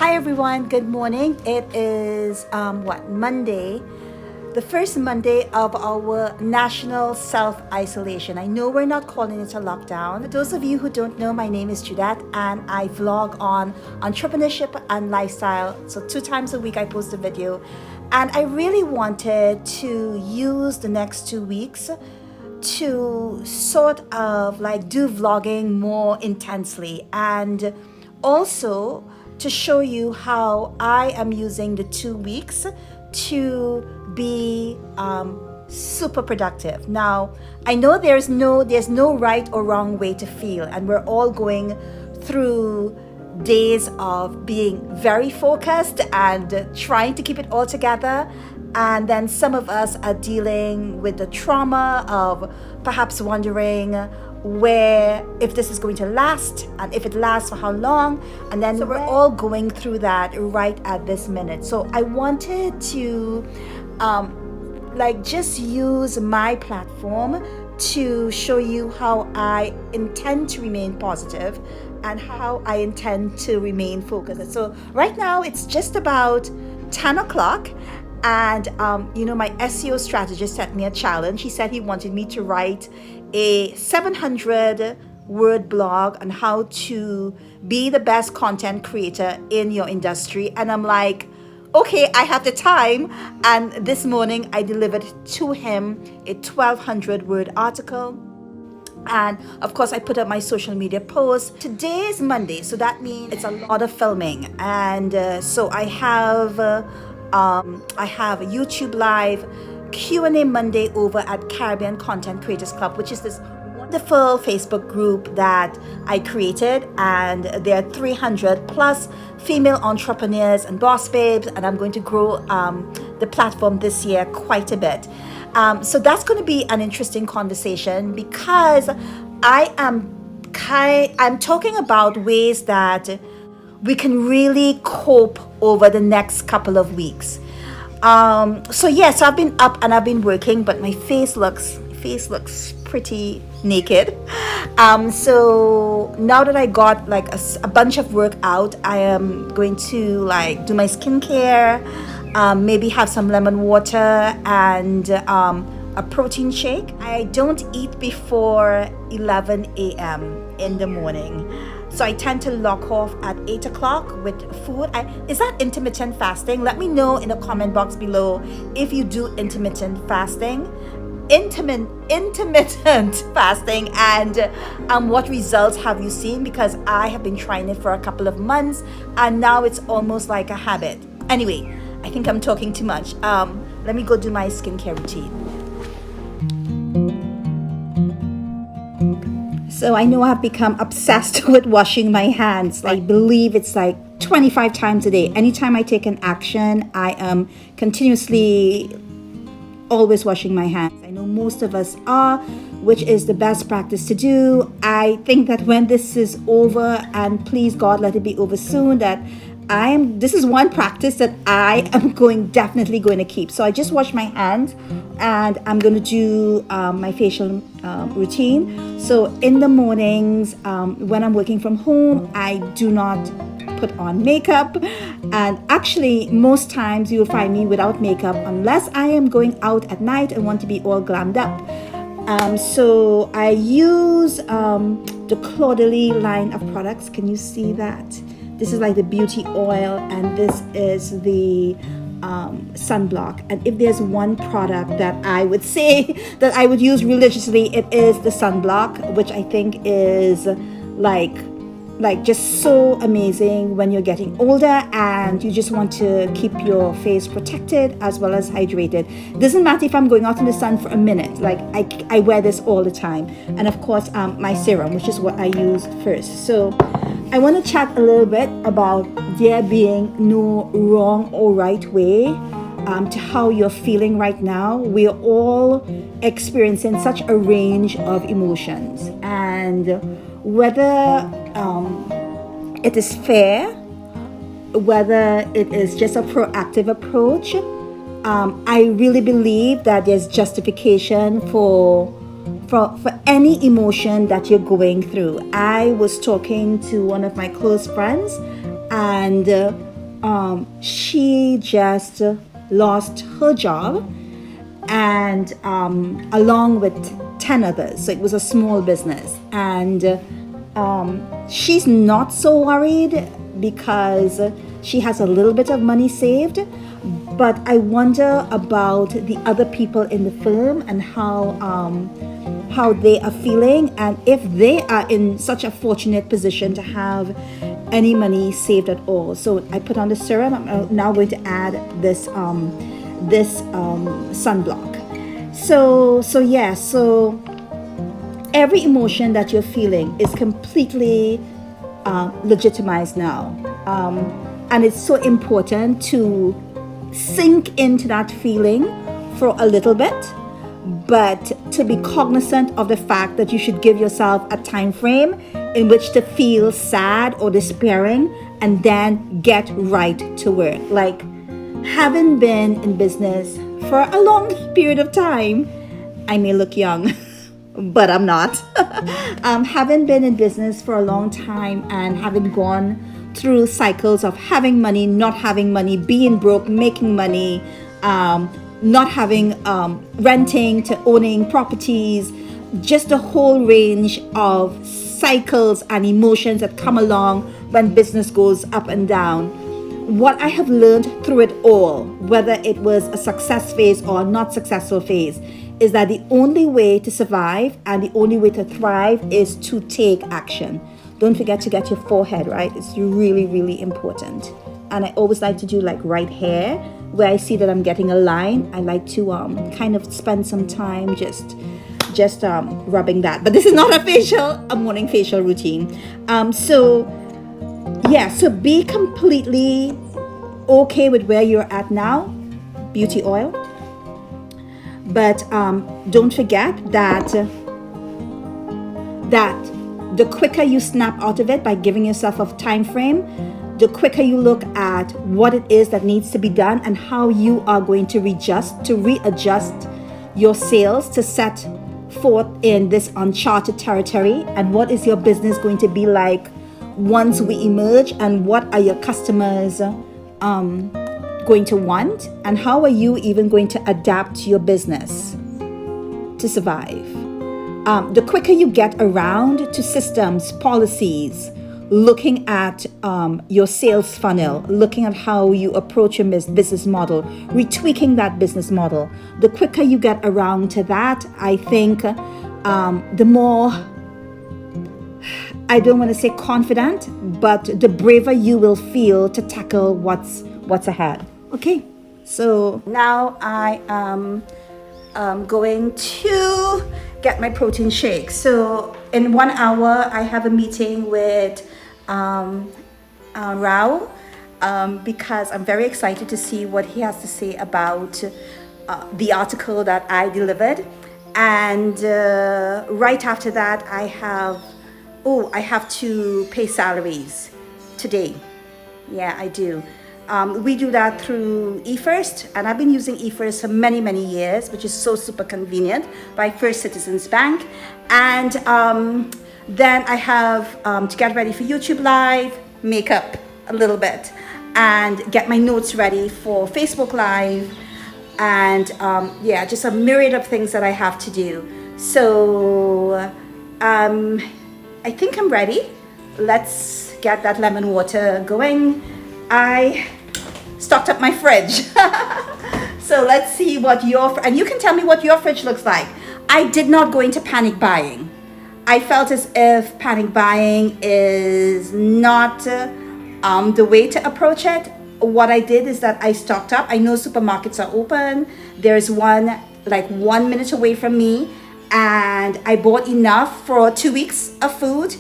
Hi everyone, good morning. It is Monday, the first Monday of our national self-isolation. I know we're not calling it a lockdown. For those of you who don't know, my name is Judette and I vlog on entrepreneurship and lifestyle. So 2 times a week I post a video, and I really wanted to use the next 2 weeks to sort of like do vlogging more intensely, and also to show you how I am using the 2 weeks to be super productive. Now, I know there's no right or wrong way to feel, and we're all going through days of being very focused and trying to keep it all together. And then some of us are dealing with the trauma of perhaps wondering where, if this is going to last, and if it lasts, for how long. And then so we're all going through that right at this minute. So I wanted to just use my platform to show you how I intend to remain positive and how I intend to remain focused. So right now it's just about 10 o'clock. And my SEO strategist sent me a challenge. He said he wanted me to write a 700 word blog on how to be the best content creator in your industry. And I'm like, okay, I have the time. And this morning I delivered to him a 1200 word article. And of course I put up my social media post. Today is Monday, so that means it's a lot of filming. And so I have a YouTube Live Q&A Monday over at Caribbean Content Creators Club, which is this wonderful Facebook group that I created, and there are 300 plus female entrepreneurs and boss babes, and I'm going to grow the platform this year quite a bit. So that's going to be an interesting conversation, because I'm talking about ways that we can really cope over the next couple of weeks. So I've been up and I've been working, but my face looks pretty naked. So now that I got like a bunch of work out, I am going to like do my skincare, maybe have some lemon water and a protein shake. I don't eat before 11 a.m. in the morning. So I tend to lock off at 8 o'clock with food. Is that intermittent fasting? Let me know in the comment box below if you do intermittent fasting. Intermittent fasting, and what results have you seen? Because I have been trying it for a couple of months and now it's almost like a habit. Anyway, I think I'm talking too much. Let me go do my skincare routine. So I know I've become obsessed with washing my hands. I believe it's like 25 times a day. Anytime I take an action, I am continuously always washing my hands. I know most of us are, which is the best practice to do. I think that when this is over, and please God, let it be over soon, that this is one practice that I am definitely going to keep. So I just wash my hands and I'm going to do my facial routine. So in the mornings, when I'm working from home, I do not put on makeup. And actually, most times you'll find me without makeup unless I am going out at night and want to be all glammed up. So I use the Claudely line of products. Can you see that? This is like the beauty oil, and this is the sunblock. And if there's one product that I would say that I would use religiously, it is the sunblock, which I think is like just so amazing when you're getting older and you just want to keep your face protected as well as hydrated. Doesn't matter if I'm going out in the sun for a minute, like I wear this all the time. And of course my serum, which is what I use first. So I want to chat a little bit about there being no wrong or right way to how you're feeling right now. We're all experiencing such a range of emotions, and whether it is fair, whether it is just a proactive approach, I really believe that there's justification for any emotion that you're going through. I was talking to one of my close friends, and she just lost her job, and along with 10 others. So it was a small business, and she's not so worried because she has a little bit of money saved. But I wonder about the other people in the firm and how they are feeling, and if they are in such a fortunate position to have any money saved at all. So I put on the serum. I'm now going to add this sunblock. So every emotion that you're feeling is completely legitimized now, and it's so important to sink into that feeling for a little bit, but to be cognizant of the fact that you should give yourself a time frame in which to feel sad or despairing, and then get right to work. Like, having been in business for a long period of time, I may look young, but I'm not. Having been in business for a long time and having gone through cycles of having money, not having money, being broke, making money, not having, renting to owning properties, just a whole range of cycles and emotions that come along when business goes up and down. What I have learned through it all, whether it was a success phase or a not successful phase, is that the only way to survive and the only way to thrive is to take action. Don't forget to get your forehead right. It's really, really important. And I always like to do like right here, where I see that I'm getting a line. I like to kind of spend some time just rubbing that. But this is not a morning facial routine. So be completely okay with where you're at now. Beauty oil. But don't forget that the quicker you snap out of it by giving yourself a time frame, the quicker you look at what it is that needs to be done and how you are going to readjust your sales to set forth in this uncharted territory, and what is your business going to be like once we emerge, and what are your customers going to want, and how are you even going to adapt your business to survive. The quicker you get around to systems, policies, looking at your sales funnel, looking at how you approach your business model, retweaking that business model, the quicker you get around to that, I think the more, I don't want to say confident, but the braver you will feel to tackle what's ahead. Okay, so now I am going to get my protein shake. So in 1 hour, I have a meeting with Rao because I'm very excited to see what he has to say about the article that I delivered. And right after that, I have to pay salaries today. Yeah, I do. We do that through eFirst, and I've been using eFirst for many, many years, which is so super convenient, by First Citizens Bank. And then I have to get ready for YouTube Live, make up a little bit, and get my notes ready for Facebook Live, and just a myriad of things that I have to do. So I think I'm ready. Let's get that lemon water going. I stocked up my fridge. So let's see what and you can tell me what your fridge looks like. I did not go into panic buying. I felt as if panic buying is not the way to approach it. What I did is that I stocked up. I know supermarkets are open. There's one like 1 minute away from me, and I bought enough for 2 weeks of food.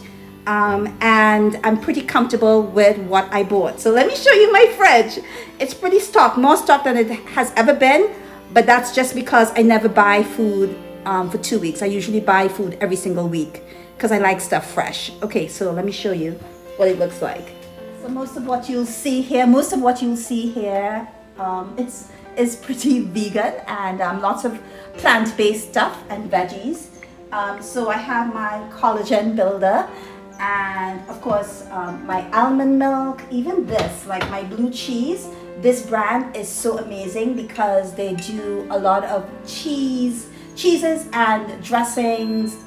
And I'm pretty comfortable with what I bought. So let me show you my fridge. It's pretty stocked, more stocked than it has ever been, but that's just because I never buy food for 2 weeks. I usually buy food every single week because I like stuff fresh. Okay, so let me show you what it looks like. So most of what you'll see here is pretty vegan, and lots of plant-based stuff and veggies. So I have my collagen builder, and of course my almond milk, even this, like my blue cheese. This brand is so amazing because they do a lot of cheeses and dressings,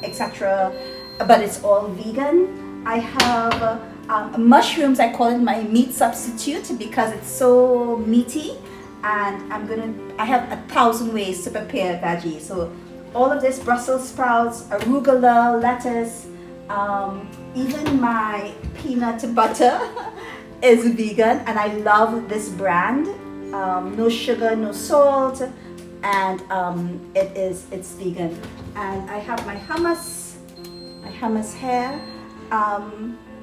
etc. But it's all vegan. I have mushrooms. I call it my meat substitute because it's so meaty, and I have 1,000 ways to prepare veggies. So all of this, Brussels sprouts, arugula, lettuce, even my peanut butter is vegan, and I love this brand. No sugar, no salt, and it's vegan. And I have my hummus here.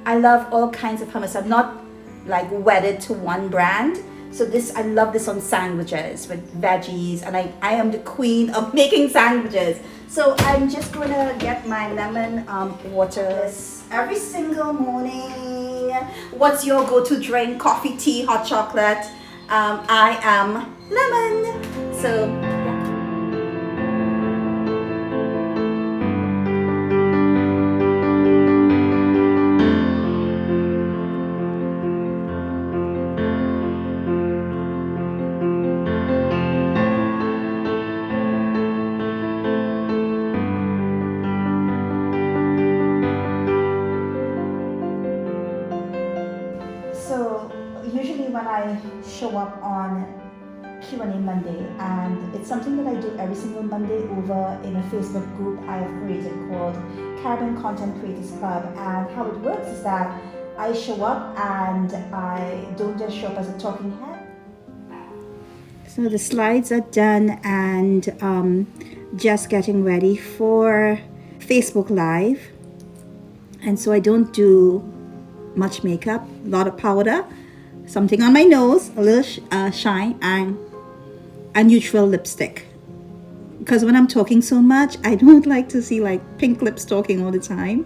I love all kinds of hummus. I'm not like wedded to one brand. So I love this on sandwiches with veggies, and I am the queen of making sandwiches. So I'm just gonna get my lemon water every single morning. What's your go-to drink? Coffee, tea, hot chocolate? I am lemon. So usually when I show up on Q&A Monday, and it's something that I do every single Monday over in a Facebook group I have created called Caribbean Content Creators Club. And how it works is that I show up and I don't just show up as a talking head. So the slides are done, and just getting ready for Facebook Live. And so I don't do much makeup, a lot of powder, something on my nose, a little shine, and a neutral lipstick. Because when I'm talking so much, I don't like to see like pink lips talking all the time.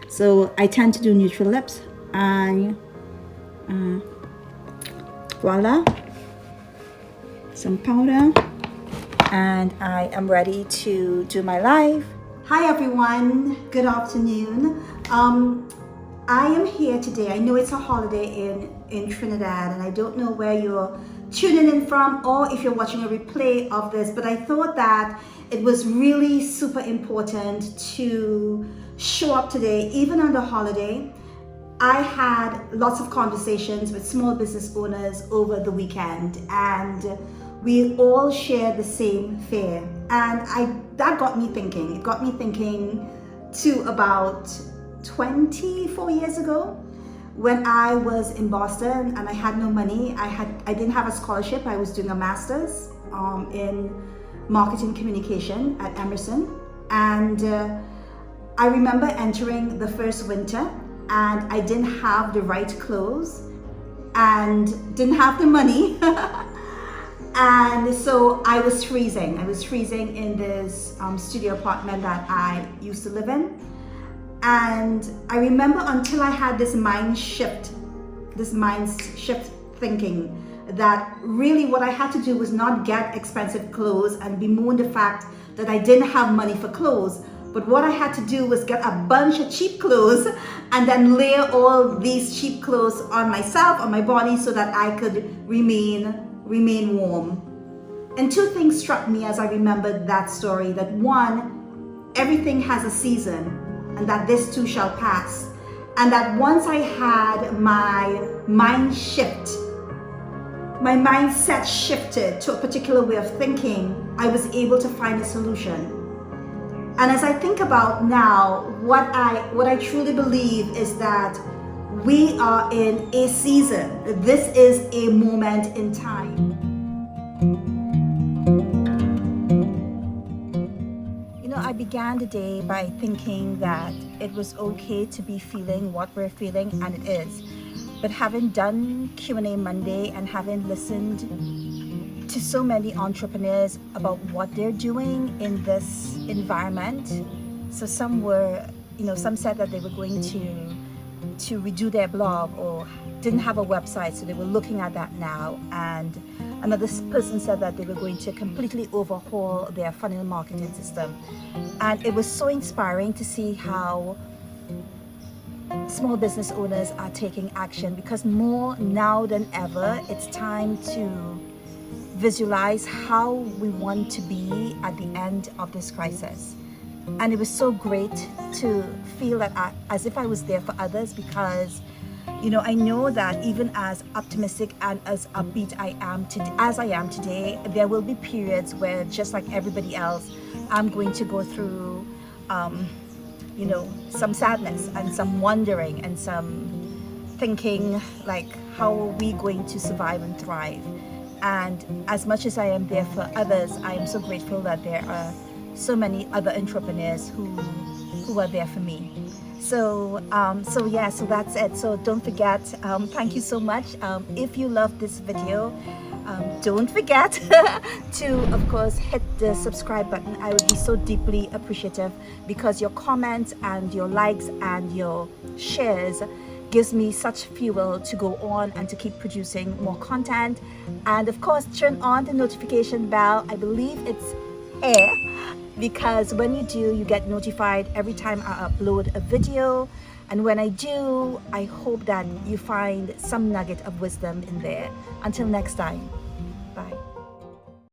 So I tend to do neutral lips, and voila, some powder, and I am ready to do my live. Hi everyone, good afternoon. I am here today. I know it's a holiday in Trinidad, and I don't know where you're tuning in from or if you're watching a replay of this, but I thought that it was really super important to show up today, even on the holiday. I had lots of conversations with small business owners over the weekend, and we all shared the same fear. And that got me thinking. It got me thinking to about 24 years ago when I was in Boston and I had no money. I didn't have a scholarship. I was doing a master's in marketing communication at Emerson, and I remember entering the first winter, and I didn't have the right clothes and didn't have the money. And so I was freezing. In this studio apartment that I used to live in. And I remember until I had this mind shift thinking that really what I had to do was not get expensive clothes and bemoan the fact that I didn't have money for clothes, but what I had to do was get a bunch of cheap clothes and then layer all these cheap clothes on myself, on my body, so that I could remain warm. And two things struck me as I remembered that story. That one, everything has a season, and that this too shall pass. And that once I had my mindset shifted to a particular way of thinking, I was able to find a solution. And as I think about now, what I truly believe is that we are in a season. This is a moment in time. I began the day by thinking that it was okay to be feeling what we're feeling, and it is. But having done Q&A Monday and having listened to so many entrepreneurs about what they're doing in this environment, so some said that they were going to redo their blog or didn't have a website, so they were looking at that now. And another person said that they were going to completely overhaul their funnel marketing system. And it was so inspiring to see how small business owners are taking action, because more now than ever, it's time to visualize how we want to be at the end of this crisis. And it was so great to feel that as if I was there for others, because I know that even as optimistic and as upbeat as I am today, there will be periods where, just like everybody else, I'm going to go through some sadness and some wondering and some thinking, like, how are we going to survive and thrive? And as much as I am there for others, I am so grateful that there are so many other entrepreneurs who are there for me. So that's it. So don't forget, thank you so much. If you love this video, don't forget to, of course, hit the subscribe button. I would be so deeply appreciative, because your comments and your likes and your shares gives me such fuel to go on and to keep producing more content. And of course, turn on the notification bell. I believe it's here, because when you do, you get notified every time I upload a video. And when I do, I hope that you find some nugget of wisdom in there. Until next time.